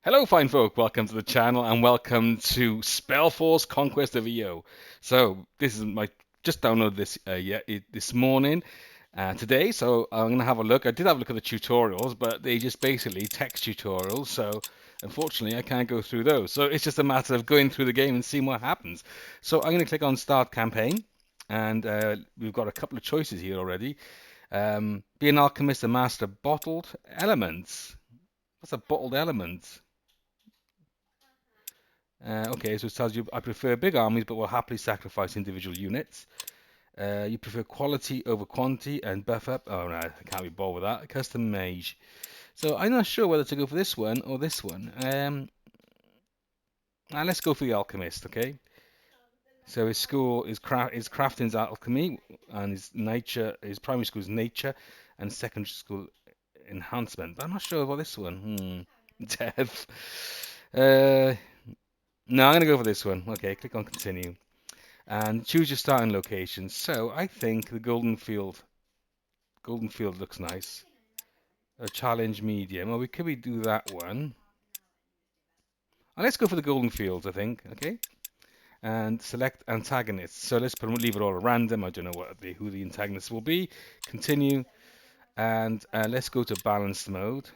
Hello, fine folk. Welcome to the channel and welcome to Spellforce Conquest of EO. So this is my just downloaded this this morning today. So I'm gonna have a look. I did have a look at the tutorials, but they just basically text tutorials. So unfortunately, I can't go through those. So it's just a matter of going through the game and seeing what happens. So I'm gonna click on Start Campaign, and we've got a couple of choices here already. Be an alchemist and master bottled elements. What's a bottled element? Okay, so it tells you I prefer big armies but will happily sacrifice individual units. You prefer quality over quantity and buff up. Oh no, I can't be bothered with that. Custom mage. So I'm not sure whether to go for this one or this one. Let's go for the alchemist, okay? So his school is crafting's alchemy, and his primary school is nature, and secondary school enhancement. But I'm not sure about this one. Dev. Uh, no, I'm gonna go for this one. Okay, click on continue. And choose your starting location. So I think the Golden Field looks nice. A challenge medium. Well, could we do that one? Let's go for the Golden Fields, I think. Okay. And select antagonists. So leave it all at random. I don't know who the antagonists will be. Continue. And let's go to balanced mode.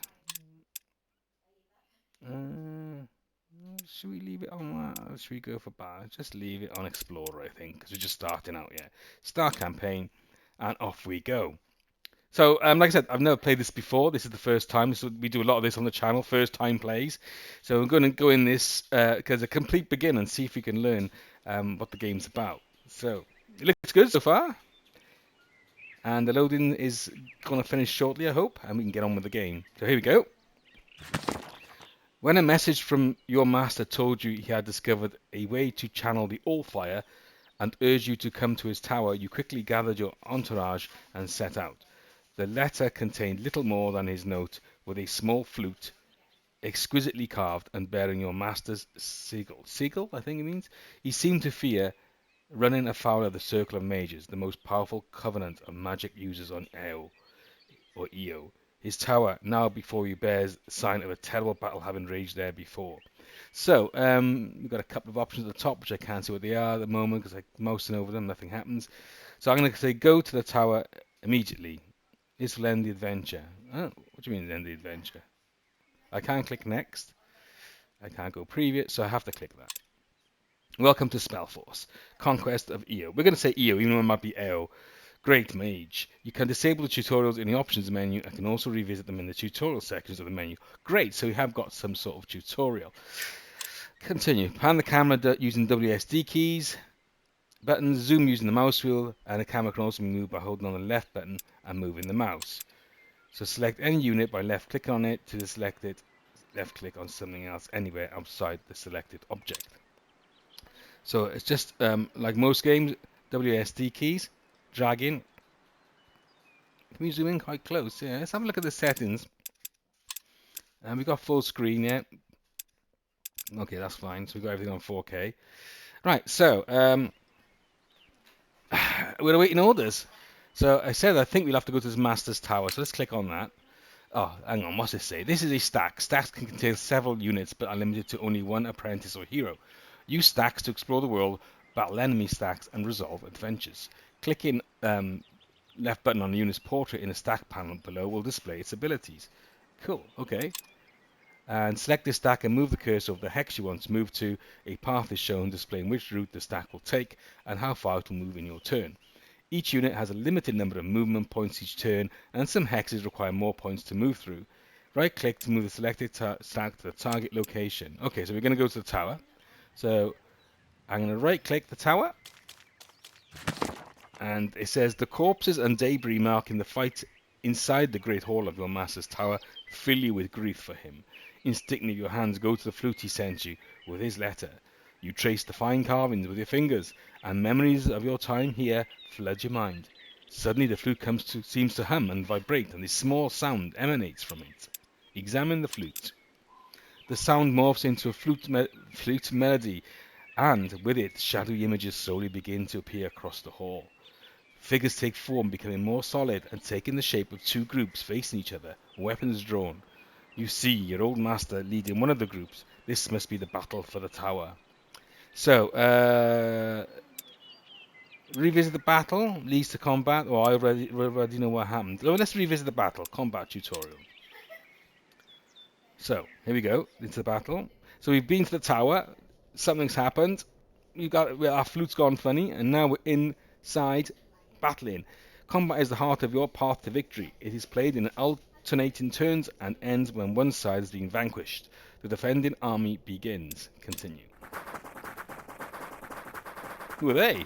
Should we leave it on that? Should we go for balance? Just leave it on Explorer, I think, because we're just starting out yet. Start campaign, and off we go. So, like I said, I've never played this before. This is the first time. So we do a lot of this on the channel, first time plays. So I'm going to go in this as a complete beginner and see if we can learn what the game's about. So it looks good so far. And the loading is going to finish shortly, I hope, and we can get on with the game. So here we go. When a message from your master told you he had discovered a way to channel the Allfire and urged you to come to his tower, you quickly gathered your entourage and set out. The letter contained little more than his note, with a small flute, exquisitely carved and bearing your master's sigil. Sigil, I think it means? He seemed to fear running afoul of the Circle of Mages, the most powerful covenant of magic users on EO. His tower, now before you, bears sign of a terrible battle having raged there before. So, we've got a couple of options at the top, which I can't see what they are at the moment because I'm mousing over them, nothing happens. So I'm going to say go to the tower immediately. This will end the adventure. Oh, what do you mean end the adventure? I can't click next. I can't go preview, so I have to click that. Welcome to Spellforce, Conquest of EO. We're going to say EO, even though it might be EO. Great Mage. You can disable the tutorials in the options menu and can also revisit them in the tutorial sections of the menu. Great, so we have got some sort of tutorial. Continue. Pan the camera using WSD keys. Buttons, zoom using the mouse wheel, and the camera can also be moved by holding on the left button and moving the mouse. So select any unit by left clicking on it. To select it, left click on something else anywhere outside the selected object. So it's just like most games, WSD keys, drag in. Can we zoom in quite close? Yeah, let's have a look at the settings. And we've got full screen, yeah. Okay, that's fine. So we've got everything on 4K. Right, so we're awaiting orders. So I said I think we'll have to go to this Master's Tower. So let's click on that. Oh, hang on, what's it say? This is a stack. Stacks can contain several units, but are limited to only one apprentice or hero. Use stacks to explore the world, battle enemy stacks, and resolve adventures. Clicking left button on the unit's portrait in the stack panel below will display its abilities. Cool, okay. And select this stack and move the cursor over the hex you want to move to. A path is shown displaying which route the stack will take and how far it will move in your turn. Each unit has a limited number of movement points each turn, and some hexes require more points to move through. Right click to move the selected stack to the target location. Okay, so we're going to go to the tower. So I'm going to right click the tower, and it says the corpses and debris marking the fight inside the great hall of your master's tower fill you with grief for him. Instinctively your hands go to the flute he sent you with his letter. You trace the fine carvings with your fingers, and memories of your time here flood your mind. Suddenly the flute seems to hum and vibrate, and a small sound emanates from it. Examine the flute. The sound morphs into a flute melody, and with it shadowy images slowly begin to appear across the hall. Figures take form, becoming more solid and taking the shape of two groups facing each other, weapons drawn. You see your old master leading one of the groups. This must be the battle for the tower. So, revisit the battle, leads to combat. Oh, I already know what happened. Oh, let's revisit the battle, combat tutorial. So, here we go, into the battle. So we've been to the tower, something's happened, our flute's gone funny, and now we're inside battling. Combat is the heart of your path to victory. It is played in alternating turns and ends when one side has been vanquished. The defending army begins. Continue. Who are they?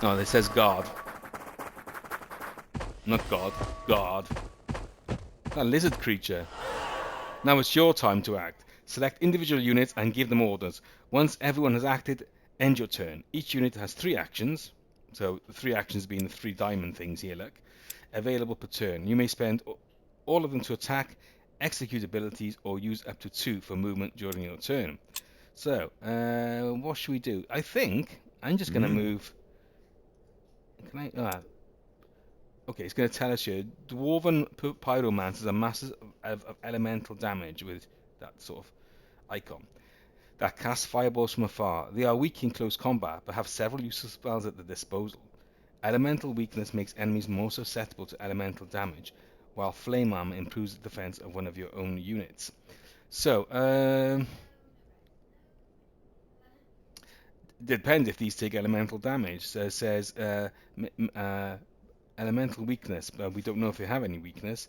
Oh, it says guard. Not God, guard. A lizard creature. Now it's your time to act. Select individual units and give them orders. Once everyone has acted, end your turn. Each unit has 3 actions. So the 3 actions being the 3 diamond things here, look. Available per turn. You may spend all of them to attack, execute abilities, or use up to 2 for movement during your turn. So, what should we do? I think I'm just going to move... Can I... Okay, it's going to tell us here, Dwarven Pyromancers are masters of elemental damage with that sort of icon that cast fireballs from afar. They are weak in close combat, but have several useful spells at their disposal. Elemental weakness makes enemies more susceptible to elemental damage, while Flame Armor improves the defense of one of your own units. So, it depends if these take elemental damage. So it says... elemental weakness, but we don't know if they have any weakness.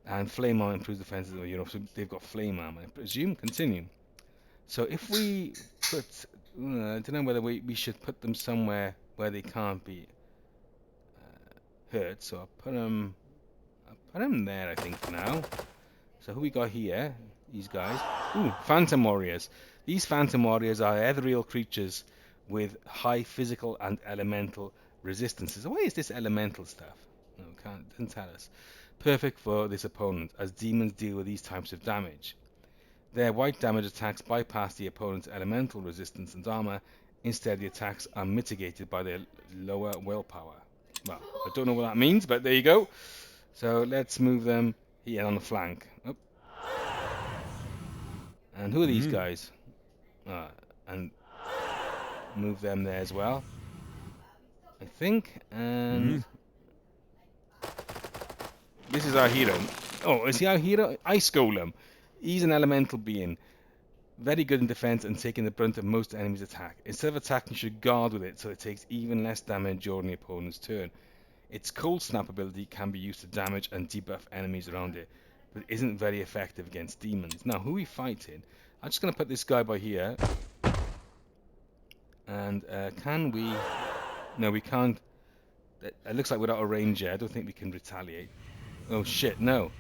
And flame armor improves defenses. So they've got flame armor, I presume. Continue. So if we put, I don't know whether we should put them somewhere where they can't be hurt. So I'll put them there, I think, for now. So who we got here? These guys. Ooh, Phantom Warriors. These Phantom Warriors are ethereal creatures with high physical and elemental resistances. Why is this elemental stuff? No, doesn't tell us. Perfect for this opponent, as demons deal with these types of damage. Their white damage attacks bypass the opponent's elemental resistance and armor. Instead, the attacks are mitigated by their lower willpower. Well, I don't know what that means, but there you go. So let's move them here on the flank. Oh. And who are these guys? And move them there as well, I think. And this is our hero. Oh, is he our hero? Ice Golem. He's an elemental being, very good in defense and taking the brunt of most enemies' attack. Instead of attacking, you should guard with it so it takes even less damage during the opponent's turn. Its Cold Snap ability can be used to damage and debuff enemies around it, but isn't very effective against demons. Now, who are we fighting? I'm just going to put this guy by here. And can we... No, we can't. It looks like we're out of range here. I don't think we can retaliate. Oh shit, no.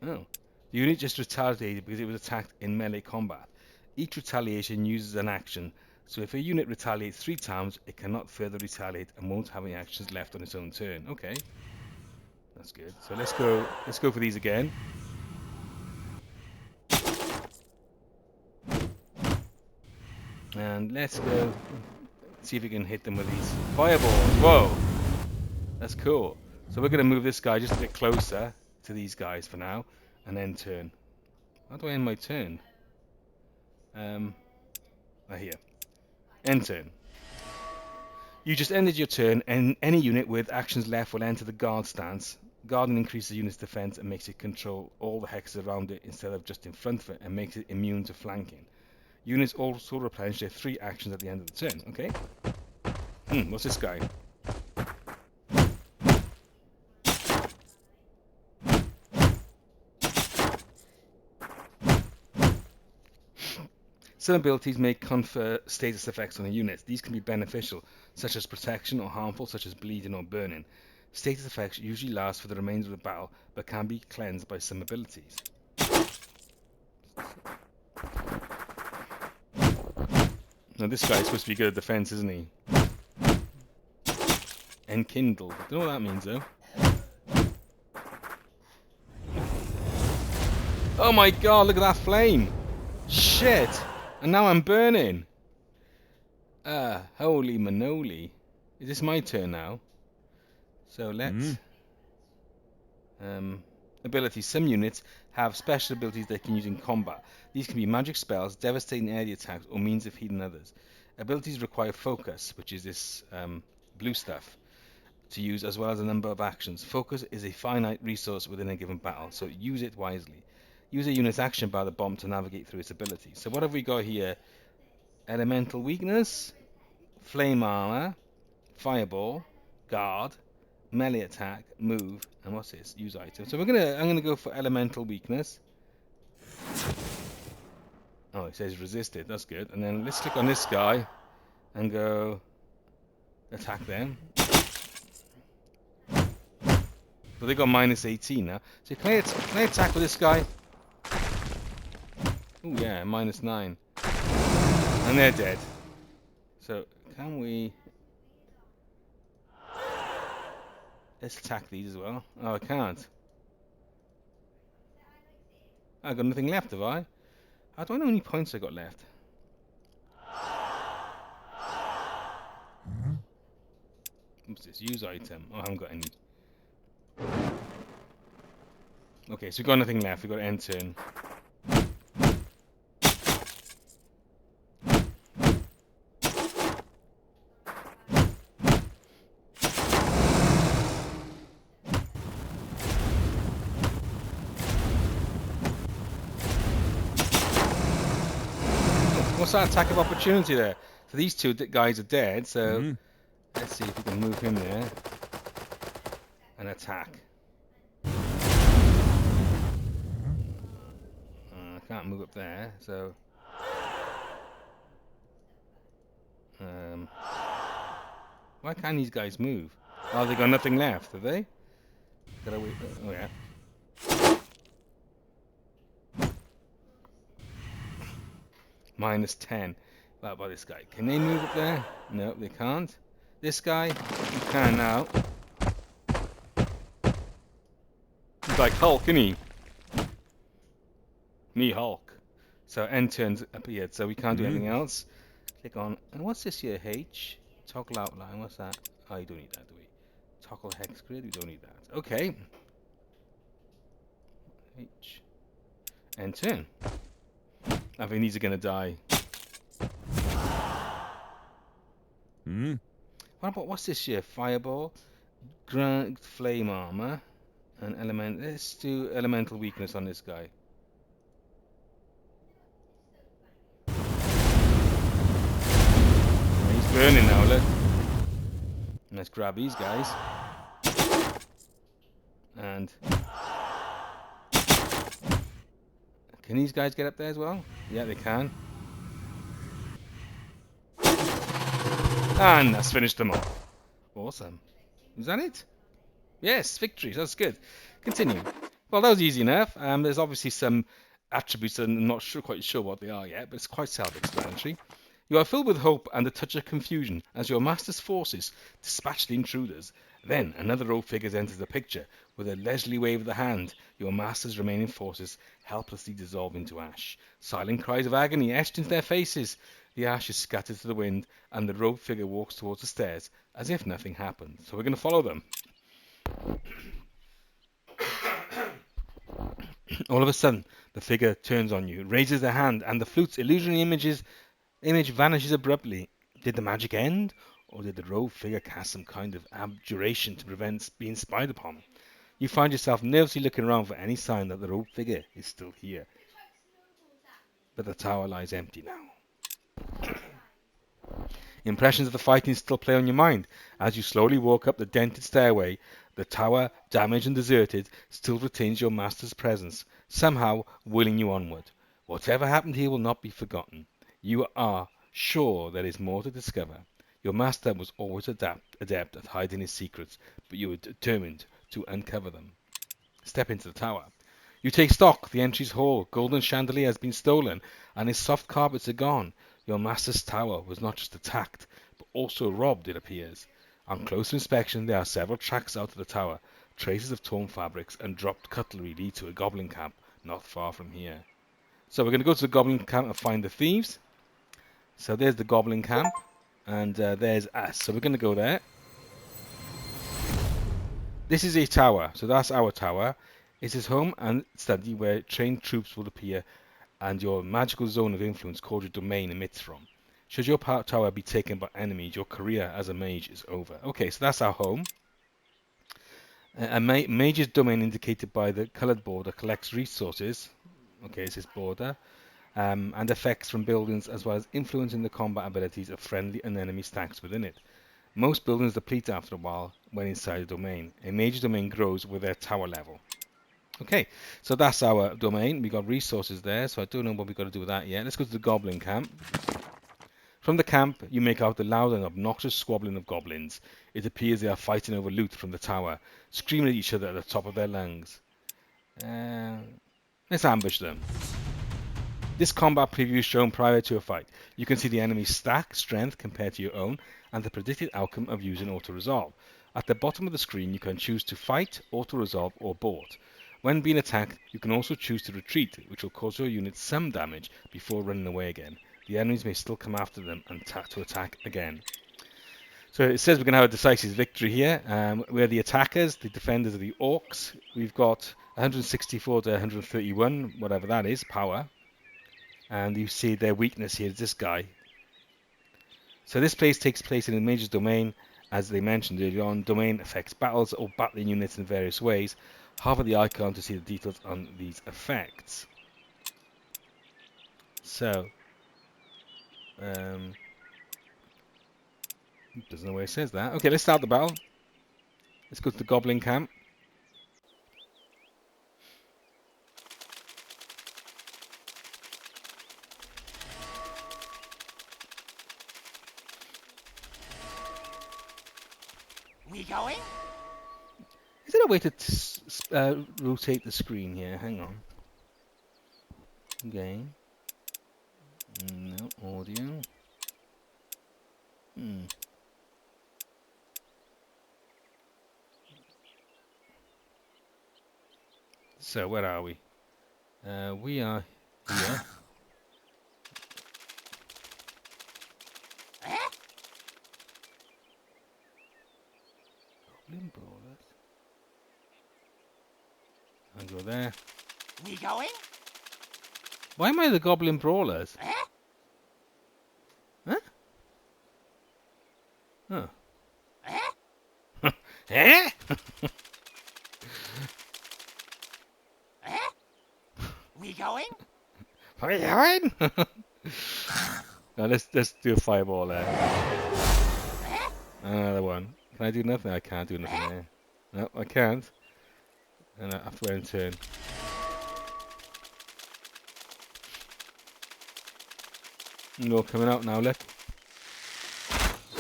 Oh. The unit just retaliated because it was attacked in melee combat. Each retaliation uses an action, so if a unit retaliates 3 times, it cannot further retaliate and won't have any actions left on its own turn. Okay. That's good. So let's go for these again. And let's go see if we can hit them with these fireballs. Whoa! That's cool. So we're going to move this guy just a bit closer to these guys for now, and then turn. How do I end my turn? Here. End turn. You just ended your turn, and any unit with actions left will enter the guard stance. Guarding increases the unit's defense and makes it control all the hexes around it instead of just in front of it, and makes it immune to flanking. Units also replenish their 3 actions at the end of the turn. Okay. What's this guy? Some abilities may confer status effects on a unit. These can be beneficial, such as protection, or harmful, such as bleeding or burning. Status effects usually last for the remainder of the battle, but can be cleansed by some abilities. Now this guy is supposed to be good at defense, isn't he? Enkindled. I don't know what that means though. Oh my god, look at that flame! Shit! And now I'm burning! Holy manoli. Is this my turn now? So let's... abilities. Some units have special abilities they can use in combat. These can be magic spells, devastating area attacks, or means of healing others. Abilities require focus, which is this blue stuff, to use, as well as a number of actions. Focus is a finite resource within a given battle, so use it wisely. Use a unit's action bar, the bomb, to navigate through its abilities. So what have we got here? Elemental weakness, flame armor, fireball, guard, melee attack, move, and what's this? Use item. So I'm gonna go for elemental weakness. Oh, it says resisted. That's good. And then let's click on this guy and go attack them. So they got minus 18 now. So can I attack with this guy? Oh yeah, minus 9. And they're dead. So can we... Let's attack these as well. Oh, I can't. I've got nothing left, have I? How do I know how many points I got left? What's this? Use item. Oh, I haven't got any. Okay, so we've got nothing left. We've got end turn. What's that attack of opportunity there? So these two guys are dead, so let's see if we can move him there and attack. I can't move up there, so... why can't these guys move? Oh, they got nothing left, have they? Gotta wait. Oh, yeah. Minus 10. What about this guy? Can they move up there? No, they can't. This guy? He can now. He's like Hulk, isn't he? Me, Hulk. So end turns appeared, so we can't do anything else. Click on... And what's this here? H? Toggle outline. What's that? Oh, you don't need that, do we? Toggle hex grid. We don't need that. Okay. H. End turn. I think these are going to die. What about, what's this here? Fireball, Grand Flame Armor, and Element. Let's do Elemental Weakness on this guy. He's burning now, look. Let's grab these guys. And... can these guys get up there as well? Yeah, they can. And that's finished them off. Awesome. Is that it? Yes, victory. That's good. Continue. Well, that was easy enough. There's obviously some attributes that I'm not quite sure what they are yet, but it's quite self-explanatory. You are filled with hope and a touch of confusion as your master's forces dispatch the intruders. Then another row of figures enters the picture. With a leisurely wave of the hand, your master's remaining forces helplessly dissolve into ash. Silent cries of agony etched into their faces. The ash is scattered to the wind, and the robed figure walks towards the stairs as if nothing happened. So we're going to follow them. All of a sudden, the figure turns on you, raises the hand, and the flute's illusionary image vanishes abruptly. Did the magic end? Or did the robed figure cast some kind of abjuration to prevent being spied upon? You find yourself nervously looking around for any sign that the robed figure is still here. But the tower lies empty now. Impressions of the fighting still play on your mind. As you slowly walk up the dented stairway, the tower, damaged and deserted, still retains your master's presence, somehow willing you onward. Whatever happened here will not be forgotten. You are sure there is more to discover. Your master was always adept at hiding his secrets, but you were determined to uncover them. Step into the tower. You take stock. The entry's hall, golden chandelier has been stolen, and his soft carpets are gone. Your master's tower was not just attacked, but also robbed, it appears. On closer inspection, there are several tracks out of the tower. Traces of torn fabrics and dropped cutlery lead to a goblin camp not far from here. So we're going to go to the goblin camp and find the thieves. So there's the goblin camp, and there's us. So we're going to go there. This is a tower, so that's our tower. It is home and study where trained troops will appear and your magical zone of influence called your domain emits from. Should your tower be taken by enemies, your career as a mage is over. Okay, so that's our home. A mage's domain indicated by the coloured border collects resources. Okay, it's this border. And effects from buildings as well as influencing the combat abilities of friendly and enemy stacks within it. Most buildings deplete after a while when inside a domain. A major domain grows with their tower level. Okay, so that's our domain. We got resources there, so I don't know what we've got to do with that yet. Let's go to the goblin camp. From the camp, you make out the loud and obnoxious squabbling of goblins. It appears they are fighting over loot from the tower, screaming at each other at the top of their lungs. Let's ambush them. This combat preview is shown prior to a fight. You can see the enemy's stack, strength compared to your own, and the predicted outcome of using auto-resolve. At the bottom of the screen, you can choose to fight, auto-resolve, or abort. When being attacked, you can also choose to retreat, which will cause your unit some damage before running away again. The enemies may still come after them and to attack again. So it says we're going to have a decisive victory here. We're the attackers, the defenders are the orcs. We've got 164 to 131, whatever that is, power. And you see their weakness here is this guy. So this place takes place in the mage's domain. As they mentioned earlier on, domain affects battles or battling units in various ways. Hover the icon to see the details on these effects. So, doesn't know where it says that. Okay, let's start the battle. Let's go to the goblin camp. We going? Is there a way to rotate the screen here? Hang on. Game. No audio. So where are we? We are here. Goblin brawlers. I'll go there. We going? Why am I the goblin brawlers? Huh? Oh. Eh? We going? Are you going? Now let's do a fireball there. Another one. Can I do nothing? I can't do nothing there. No, I can't. And I have to wait in turn. No, coming out now, look.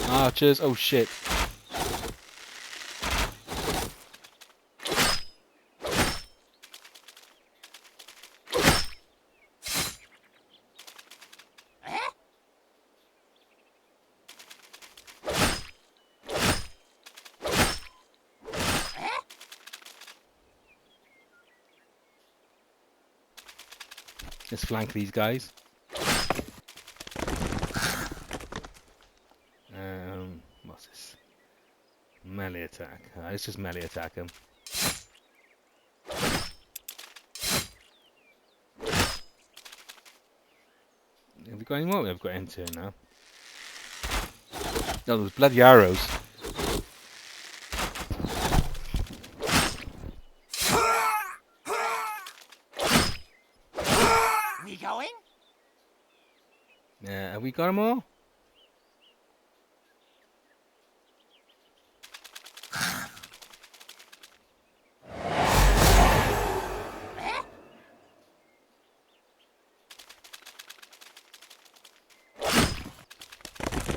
Archers, oh shit. Let's flank these guys. What's this? Melee attack. Let's just melee attack him. Have we got any more? We've got end turn now. No, those bloody arrows. We going? Have we got them all?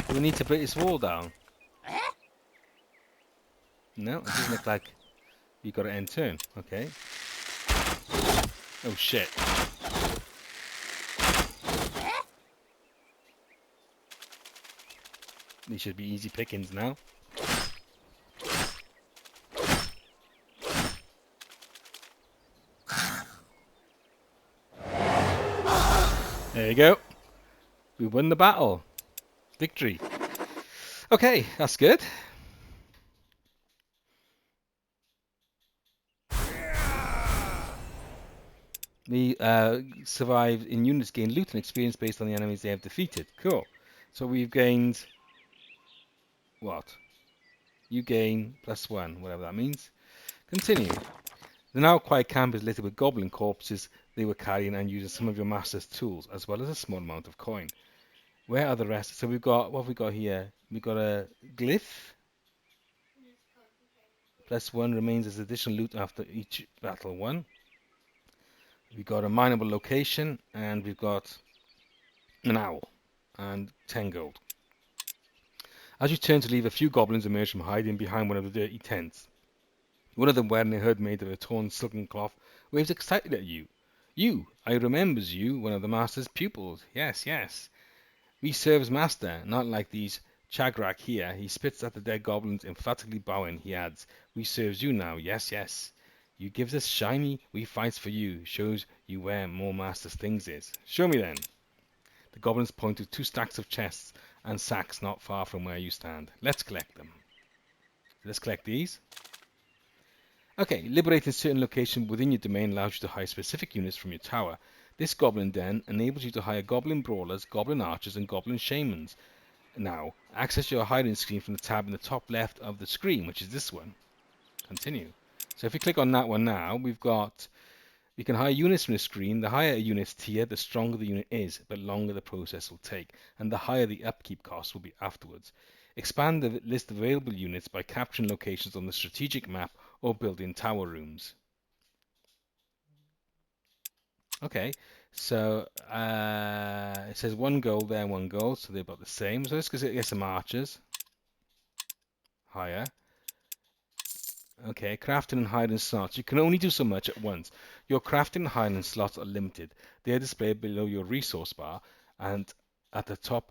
Do we need to break this wall down? No, it doesn't look like you got to end turn. Okay. Oh shit. These should be easy pickings now. There you go. We won the battle. Victory. Okay, that's good. The survive in units gain loot and experience based on the enemies they have defeated. Cool. So we've gained what? You gain +1, whatever that means. Continue. The now quiet camp is littered with goblin corpses they were carrying and using some of your master's tools, as well as a small amount of coin. Where are the rest? So we've got, what have we got here? We've got a glyph. +1 remains as additional loot after each battle won. We've got a mineable location, and we've got an owl, and 10 gold. As you turn to leave, a few goblins emerge from hiding behind one of the dirty tents. One of them, wearing a hood made of a torn silken cloth, waves excited at you. You, I remembers you, one of the master's pupils. Yes, yes. We serves master, not like these chagrak here. He spits at the dead goblins, emphatically bowing. He adds, we serves you now. Yes, yes. You gives us shiny, we fights for you. Shows you where more master's things is. Show me then. The goblins point to 2 stacks of chests and sacks not far from where you stand. Let's collect them. Let's collect these. Okay, liberating certain location within your domain allows you to hire specific units from your tower. This goblin den enables you to hire goblin brawlers, goblin archers, and goblin shamans. Now, access your hiring screen from the tab in the top left of the screen, which is this one. Continue. So if you click on that one now, we can hire units from the screen. The higher a unit's tier, the stronger the unit is, but longer the process will take, and the higher the upkeep cost will be afterwards. Expand the list of available units by capturing locations on the strategic map or building tower rooms. Okay, so it says 1 gold there, 1 gold, so they're about the same. So let's get some archers. Higher. Okay, crafting and hiding slots. You can only do so much at once. Your crafting and hiding slots are limited. They are displayed below your resource bar and at the top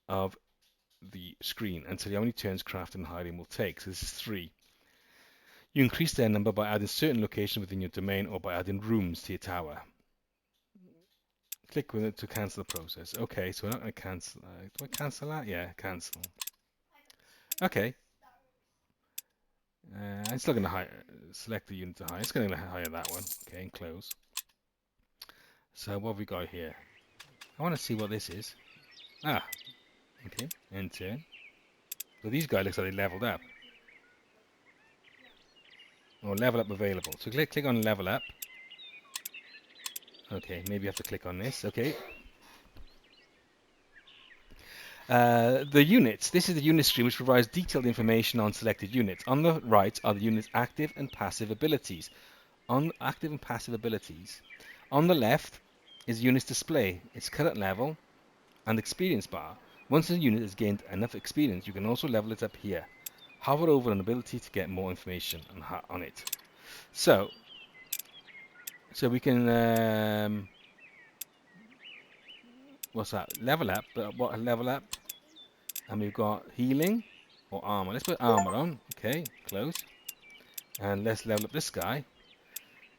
of the screen until how many turns crafting and hiding will take. So this is 3. You increase their number by adding certain locations within your domain or by adding rooms to your tower. Click with it to cancel the process. Okay, so we're not going to cancel. Do I cancel that? Yeah, cancel. Okay. I'm still going to select the unit to hire. It's going to hire that one. Okay, and close. So what have we got here? I want to see what this is. Ah, okay, end turn. So these guys looks like they leveled up. Or level up available. So click on level up. Okay, maybe you have to click on this. Okay. The units. This is the unit screen which provides detailed information on selected units. On the right are the unit's active and passive abilities. On active and passive abilities. On the left is unit's display, its current level, and experience bar. Once a unit has gained enough experience, you can also level it up here. Hover over an ability to get more information on it. So we can what's that? Level up. What level up? And we've got healing or armor. Let's put armor on. Okay, close. And let's level up this guy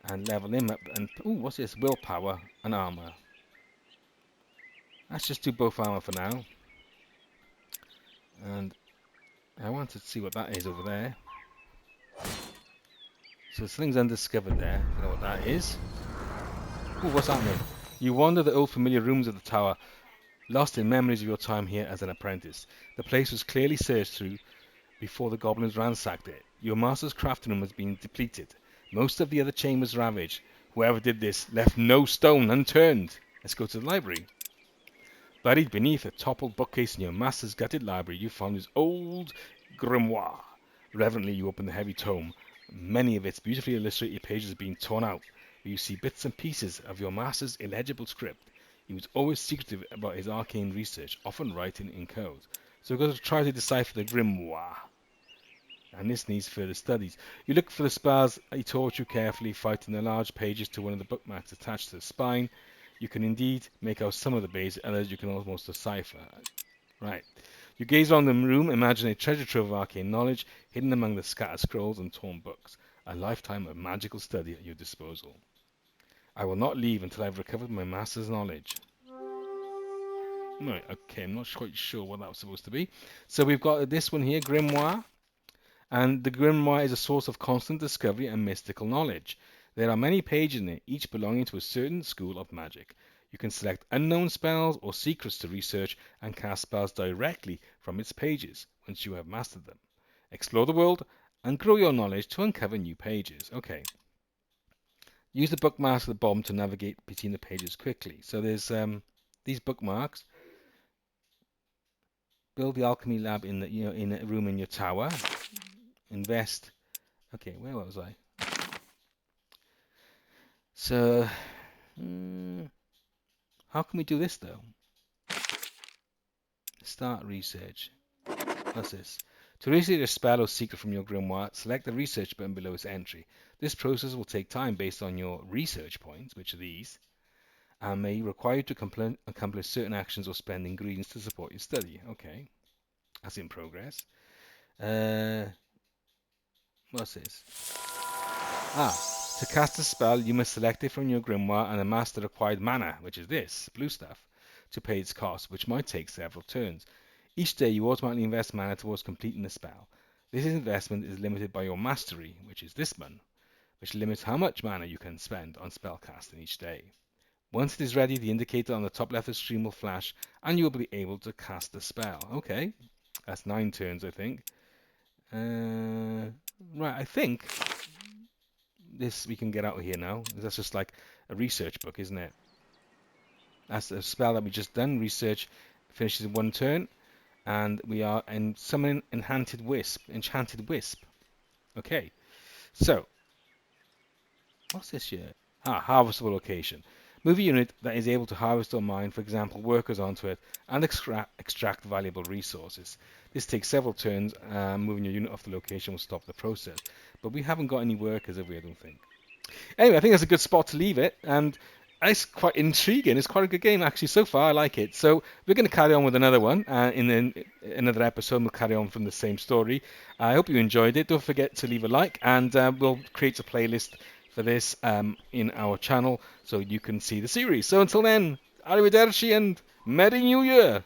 and level him up. And ooh, what's this? Willpower and armor. Let's just do both armor for now. And I want to see what that is over there. So something's undiscovered there. I don't know what that is. Ooh, what's happening? You wander the old familiar rooms of the tower, lost in memories of your time here as an apprentice. The place was clearly searched through before the goblins ransacked it. Your master's crafting room has been depleted. Most of the other chambers ravaged. Whoever did this left no stone unturned. Let's go to the library. Buried beneath a toppled bookcase in your master's gutted library, you found his old grimoire. Reverently, you open the heavy tome. Many of its beautifully illustrated pages have been torn out, where you see bits and pieces of your master's illegible script. He was always secretive about his arcane research, often writing in code. So we're going to try to decipher the grimoire. And this needs further studies. You look for the spells he taught you carefully, fighting the large pages to one of the bookmarks attached to the spine. You can indeed make out some of the basics, others you can almost decipher. Right. You gaze around the room, imagine a treasure trove of arcane knowledge hidden among the scattered scrolls and torn books. A lifetime of magical study at your disposal. I will not leave until I've recovered my master's knowledge. Right, okay, I'm not quite sure what that was supposed to be. So we've got this one here, Grimoire. And the Grimoire is a source of constant discovery and mystical knowledge. There are many pages in it, each belonging to a certain school of magic. You can select unknown spells or secrets to research and cast spells directly from its pages once you have mastered them. Explore the world and grow your knowledge to uncover new pages. Okay. Use the bookmarks at the bottom to navigate between the pages quickly. So there's these bookmarks. Build the alchemy lab in a room in your tower. Invest. Okay, where was I? So, how can we do this though? Start research. What's this? To research a spell or secret from your grimoire, select the research button below its entry. This process will take time based on your research points, which are these, and may require you to accomplish certain actions or spend ingredients to support your study. Okay, that's in progress. What's this? To cast a spell, you must select it from your grimoire and amass the required mana, which is this, blue stuff, to pay its cost, which might take several turns. Each day you automatically invest mana towards completing the spell. This investment is limited by your mastery, which is this one, which limits how much mana you can spend on spellcasting each day. Once it is ready, the indicator on the top left of the screen will flash, and you will be able to cast the spell. Okay, that's 9 turns, I think. Right, I think this we can get out of here now. That's just like a research book, isn't it? That's a spell that we just done. Research finishes in 1 turn, and we are in summoning Enchanted Wisp. Okay, so what's this here? Harvestable location. Move a unit that is able to harvest or mine, for example, workers onto it, and extract valuable resources. This takes several turns. Moving your unit off the location will stop the process. But we haven't got any workers, have we? I don't think. Anyway, I think that's a good spot to leave it, and it's quite intriguing. It's quite a good game, actually, so far. I like it. So we're going to carry on with another one in another episode. We'll carry on from the same story. I hope you enjoyed it. Don't forget to leave a like, and we'll create a playlist for this in our channel so you can see the series. So until then, arrivederci and Merry New Year!